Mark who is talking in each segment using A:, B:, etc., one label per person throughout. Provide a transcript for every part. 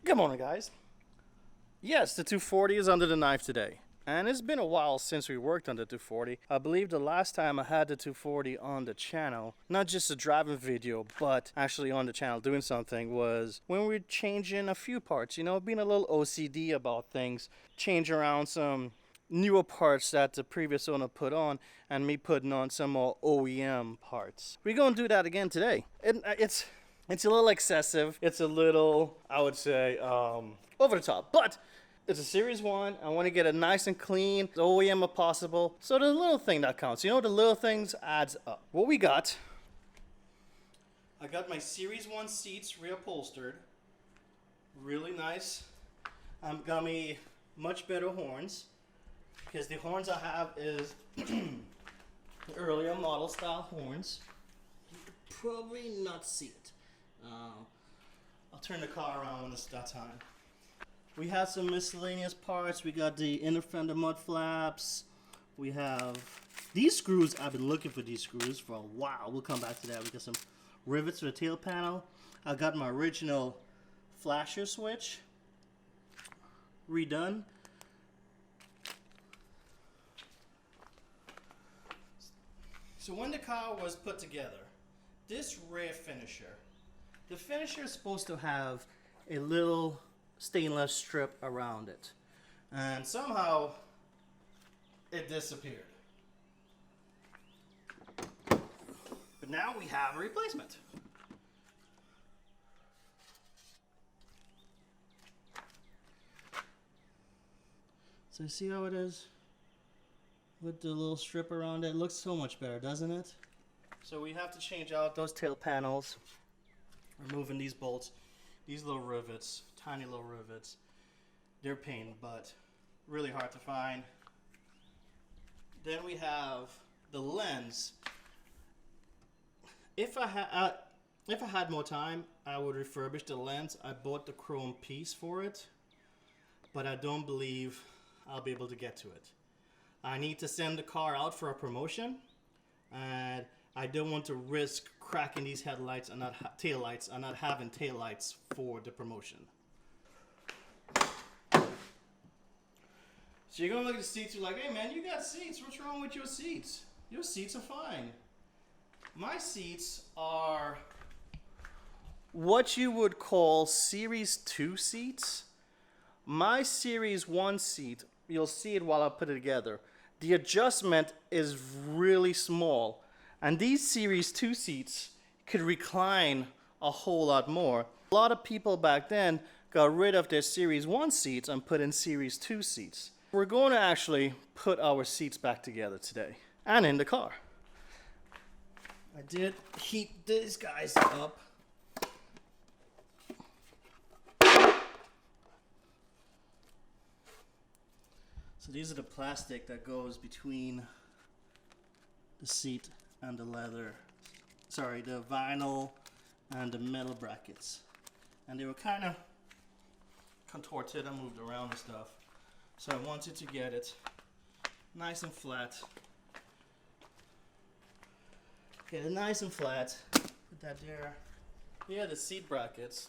A: Good morning, guys. Yes, the 240 is under the knife today. And it's been a while since we worked on the 240. I believe the last time I had the 240 on the channel, not just a driving video, but actually on the channel doing something, was when we were changing a few parts, you know, being a little OCD about things, change around some newer parts that the previous owner put on, and me putting on some more OEM parts. We're gonna do that again today. It's a little excessive. It's a little, I would say, over the top. But it's a Series 1. I want to get it nice and clean, as OEM as possible. So the little thing that counts. You know, the little things adds up. What we got, I got my Series 1 seats reupholstered. Really nice. Got me much better horns, because the horns I have is the earlier model style horns. You could probably not see it. I'll turn the car around when it's that time. We have some miscellaneous parts. We got the inner fender mud flaps. We have these screws. I've been looking for these screws for a while. We'll come back to that. We got some rivets for the tail panel. I got my original flasher switch redone. So when the car was put together, this rear finisher, the finisher is supposed to have a little stainless strip around it, and somehow it disappeared. But now we have a replacement. So you see how it is with the little strip around it? It looks so much better, doesn't it? So we have to change out those tail panels, removing these bolts, these little rivets, tiny little rivets. They're a pain, but really hard to find. Then we have the lens. If I had more time, I would refurbish the lens. I bought the chrome piece for it, but I don't believe I'll be able to get to it. I need to send the car out for a promotion, and I don't want to risk cracking these headlights and not taillights and not having taillights for the promotion. So you're gonna look at the seats, you're like, hey man, you got seats, what's wrong with your seats? Your seats are fine. My seats are what you would call Series 2 seats. My Series 1 seat, you'll see it while I put it together, the adjustment is really small. And these Series 2 seats could recline a whole lot more. A lot of people back then got rid of their Series 1 seats and put in Series 2 seats. We're going to actually put our seats back together today and in the car. I did heat these guys up. So these are the plastic that goes between the seat and the leather, sorry, the vinyl and the metal brackets. And they were kind of contorted and moved around and stuff. So I wanted to get it nice and flat. Get it nice and flat. Put that there. Yeah, the seat brackets.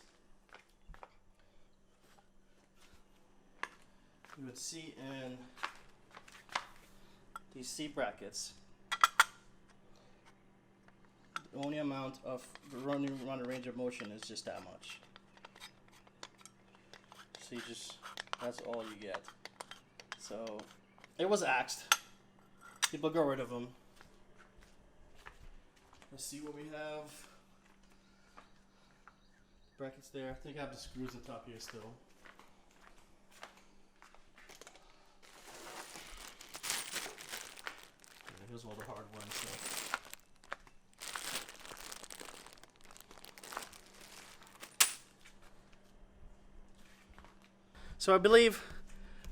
A: You would see in these seat brackets, the only amount of the running range of motion is just that much. So that's all you get. So it was axed. People got rid of them. Let's see what we have. Brackets there. I think I have the screws on top here still. Here's all the hard ones. So I believe,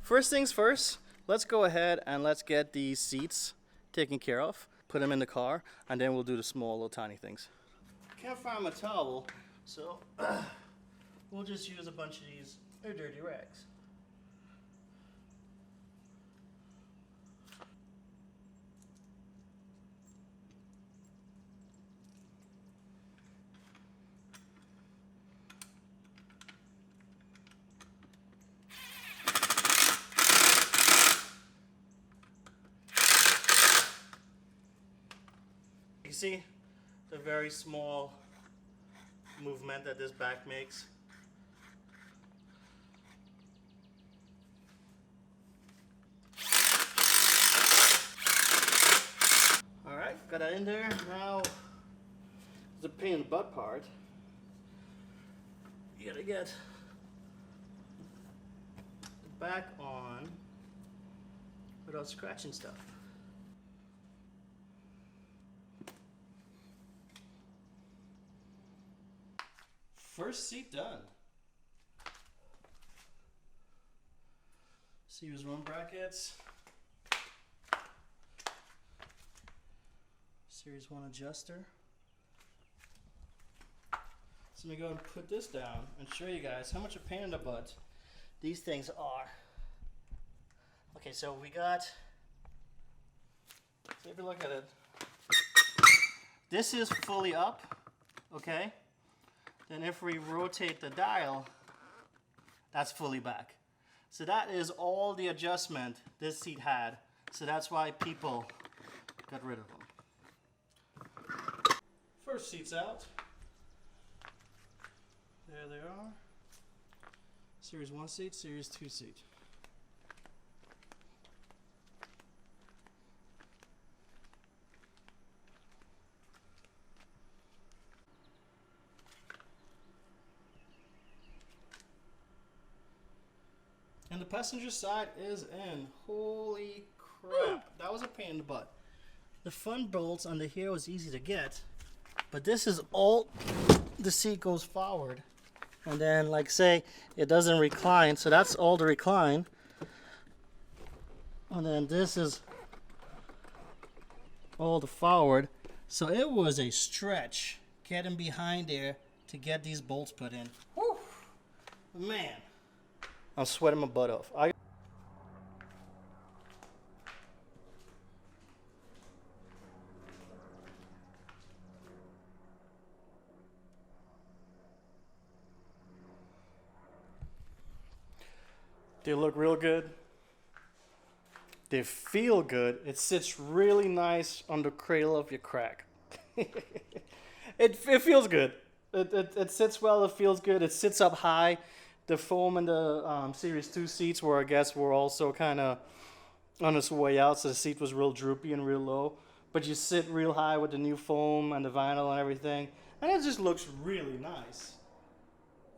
A: first things first, let's go ahead and let's get these seats taken care of. Put them in the car, and then we'll do the small little tiny things. Can't find my towel, so we'll just use a bunch of these dirty rags. You see the very small movement that this back makes? Alright, got that in there. Now, the pain in the butt part. You gotta get the back on without scratching stuff. First seat done. Series 1 brackets. Series 1 adjuster. So let me go and put this down and show you guys how much a pain in the butt these things are. Okay, so we got, take a look at it. This is fully up, okay? Then if we rotate the dial, that's fully back. So that is all the adjustment this seat had. So that's why people got rid of them. First seat's out. There they are. Series 1 seat, Series 2 seat. And the passenger side is in. Holy crap. That was a pain in the butt. The front bolts under here was easy to get, but this is all the seat goes forward. And then, like, say it doesn't recline, so that's all the recline. And then this is all the forward. So it was a stretch getting behind there to get these bolts put in. Whew. Man, I'm sweating my butt off. They look real good. They feel good. It sits really nice on the cradle of your crack. It feels good. It sits well. It feels good. It sits up high. The foam in the Series 2 seats were, I guess, were also kind of on its way out, so the seat was real droopy and real low. But you sit real high with the new foam and the vinyl and everything, and it just looks really nice.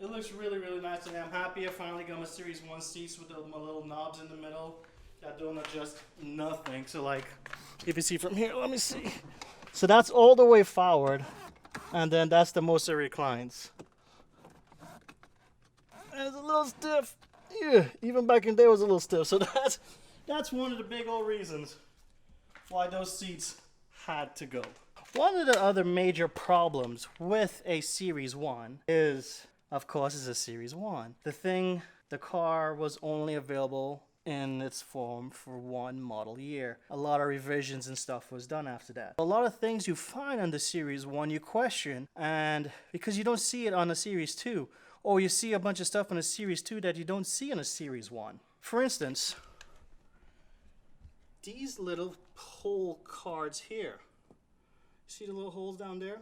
A: It looks really, really nice, and I'm happy I finally got my Series 1 seats with my little knobs in the middle that don't adjust nothing. So, like, if you see from here, let me see. So that's all the way forward, and then that's the most it reclines. And it's a little stiff. Yeah, even back in there it was a little stiff. So that's one of the big old reasons why those seats had to go. One of the other major problems with a Series 1 is, of course, it's a Series 1. The car was only available in its form for one model year. A lot of revisions and stuff was done after that. A lot of things you find on the Series 1 you question, and because you don't see it on the Series 2, or you see a bunch of stuff on a Series 2 that you don't see on a Series 1. For instance, these little hole cards here. See the little holes down there?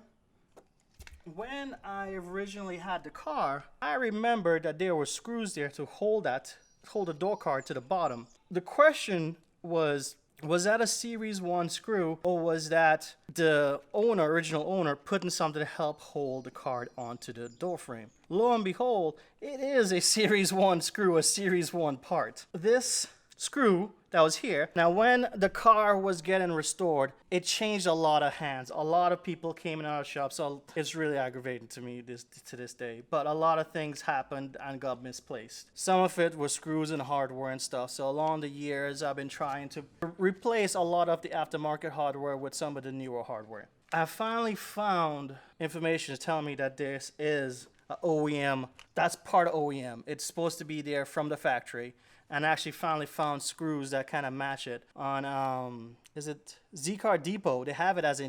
A: When I originally had the car, I remember that there were screws there to hold the door card to the bottom. The question was that a Series 1 screw, or was that the original owner, putting something to help hold the card onto the door frame? Lo and behold, it is a Series 1 screw, a Series 1 part. This screw that was here, now when the car was getting restored, it changed a lot of hands. A lot of people came in our shop, so it's really aggravating to me to this day. But a lot of things happened and got misplaced. Some of it was screws and hardware and stuff. So along the years, I've been trying to replace a lot of the aftermarket hardware with some of the newer hardware. I finally found information telling me that this is an OEM. That's part of OEM. It's supposed to be there from the factory. And I actually finally found screws that kind of match it on, is it Z-Car Depot? They have it as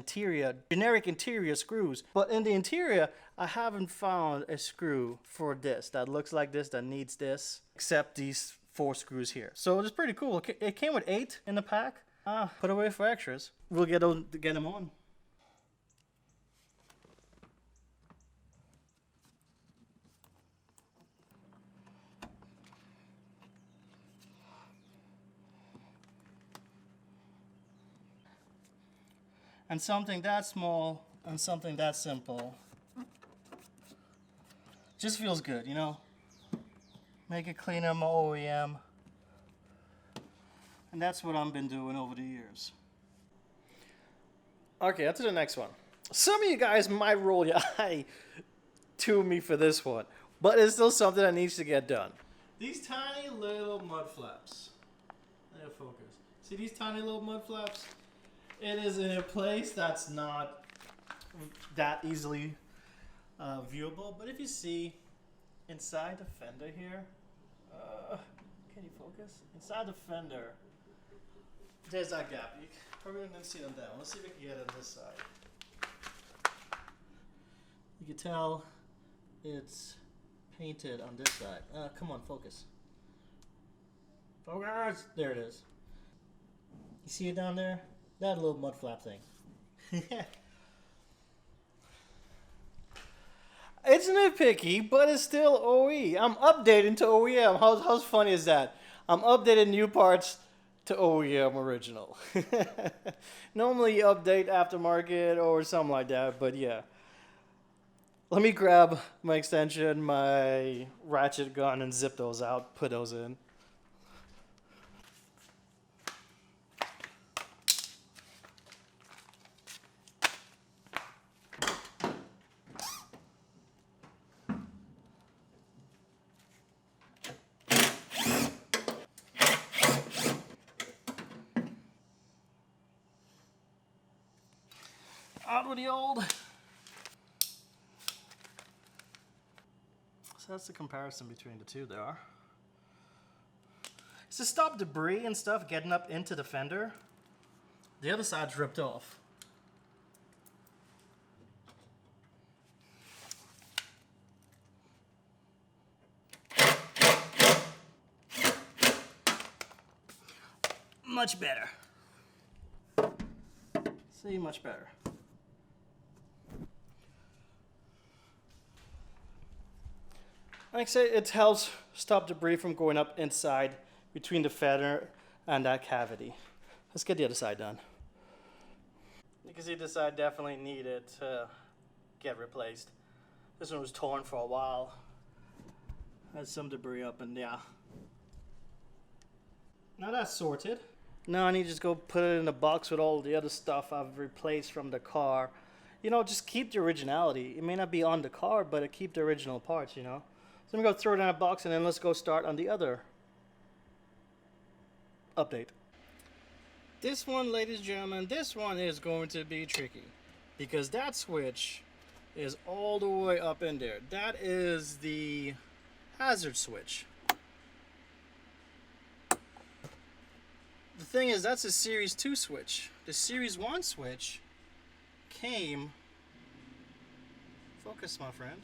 A: generic interior screws. But in the interior, I haven't found a screw for this that looks like this, that needs this, except these 4 screws here. So it's pretty cool. It came with 8 in the pack. Put away for extras. We'll get them on. And something that small and something that simple just feels good, you know? Make it cleaner, more OEM. And that's what I've been doing over the years. Okay, on to the next one. Some of you guys might roll your eye to me for this one, but it's still something that needs to get done. These tiny little mud flaps. Let it focus. See these tiny little mud flaps? It is in a place that's not that easily viewable, but if you see inside the fender here, can you focus? Inside the fender, there's that gap. You probably didn't see them down. Let's see if we can get it on this side. You can tell it's painted on this side. Come on, focus. Focus! There it is. You see it down there? That little mud flap thing. It's nitpicky, but it's still OE. I'm updating to OEM. How funny is that? I'm updating new parts to OEM original. Normally you update aftermarket or something like that, but yeah. Let me grab my extension, my ratchet gun, and zip those out, put those in. Out with the old. So that's the comparison between the two there. It's to stop debris and stuff getting up into the fender. The other side's ripped off. Much better. See, much better. Like I say, it helps stop debris from going up inside between the fender and that cavity. Let's get the other side done. You can see this side definitely needed to get replaced. This one was torn for a while. Had some debris up and yeah. Now that's sorted. Now I need to just go put it in a box with all the other stuff I've replaced from the car. You know, just keep the originality. It may not be on the car, but keep the original parts, you know. So I'm going to go throw it in a box and then let's go start on the other update. This one, ladies and gentlemen, this one is going to be tricky because that switch is all the way up in there. That is the hazard switch. The thing is, that's a Series 2 switch. The Series 1 switch came, focus my friend,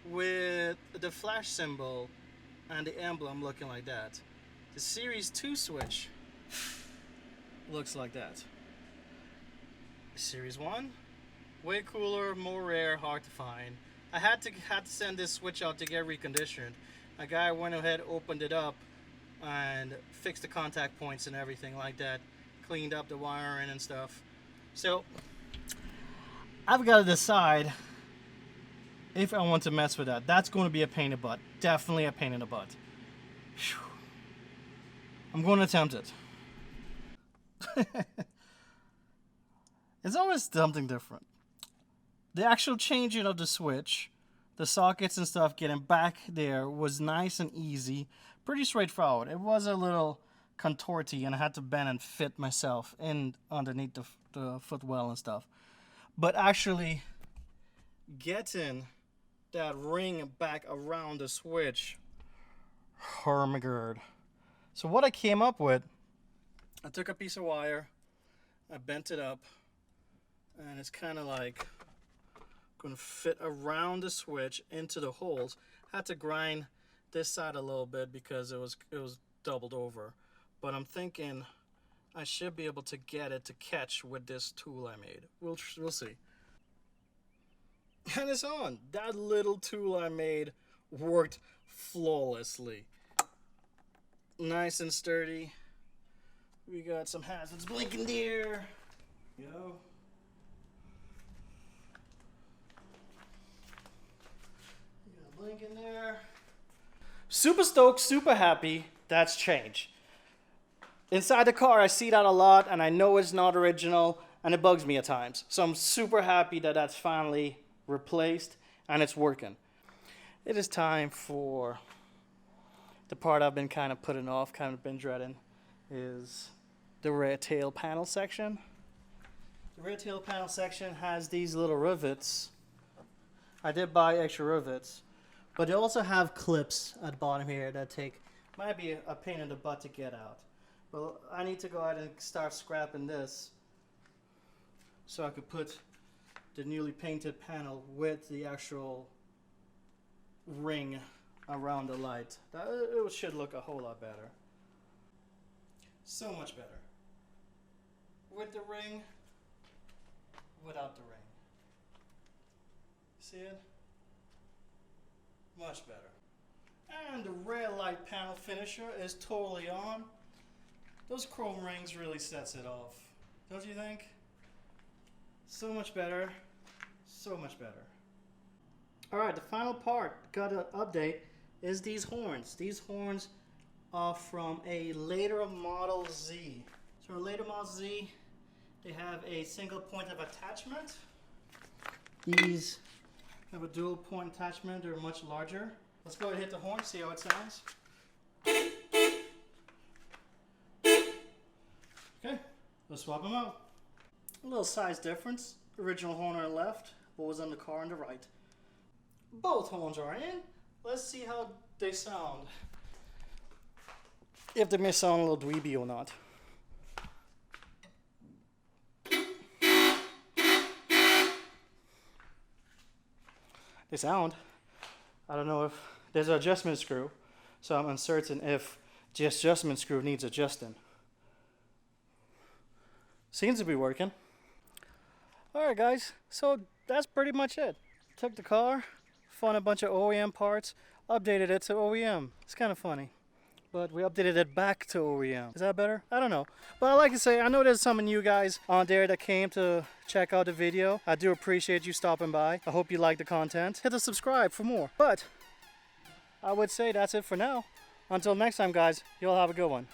A: with the flash symbol and the emblem looking like that. The Series 2 switch looks like that. The Series 1, way cooler, more rare, hard to find. I had to send this switch out to get reconditioned. A guy went ahead, opened it up, and fixed the contact points and everything like that. Cleaned up the wiring and stuff. So, I've got to decide if I want to mess with that. That's going to be a pain in the butt. Definitely a pain in the butt. Whew. I'm going to attempt it. It's always something different. The actual changing of the switch, the sockets and stuff getting back there was nice and easy. Pretty straightforward. It was a little contorty and I had to bend and fit myself in underneath the footwell and stuff. But actually getting that ring back around the switch, oh my god. So what I came up with, I took a piece of wire, I bent it up, and it's kind of like going to fit around the switch into the holes. Had to grind this side a little bit because it was doubled over, but I'm thinking I should be able to get it to catch with this tool I made. We'll see. And it's on. That little tool I made worked flawlessly. Nice and sturdy. We got some hazards blinking there. Go. Got a link in there. Super stoked, super happy. That's change. Inside the car, I see that a lot, and I know it's not original, and it bugs me at times. So I'm super happy that that's finally replaced, and it's working. It is time for the part I've been kind of putting off, kind of been dreading, is the rear tail panel section. The rear tail panel section has these little rivets. I did buy extra rivets, but they also have clips at the bottom here that might be a pain in the butt to get out. Well, I need to go ahead and start scrapping this so I could put the newly painted panel with the actual ring around the light. It should look a whole lot better. So much better. With the ring, without the ring. See it? Much better. And the rear light panel finisher is totally on. Those chrome rings really sets it off. Don't you think? So much better. So much better. Alright, the final part, got to update, is these horns. These horns are from a later Model Z. So a later Model Z, they have a single point of attachment. These have a dual point attachment. They're much larger. Let's go ahead and hit the horn, see how it sounds. Okay, let's swap them out. A little size difference. Original horn on the left, what was on the car on the right. Both horns are in. Let's see how they sound. If they may sound a little dweeby or not. They sound. I don't know if there's an adjustment screw, so I'm uncertain if the adjustment screw needs adjusting. Seems to be working. Alright guys, so that's pretty much it. Took the car, found a bunch of OEM parts, updated it to OEM. It's kind of funny. But we updated it back to OEM. Is that better? I don't know. But I like to say, I know there's some of you guys on there that came to check out the video. I do appreciate you stopping by. I hope you like the content. Hit the subscribe for more. But I would say that's it for now. Until next time guys, you all have a good one.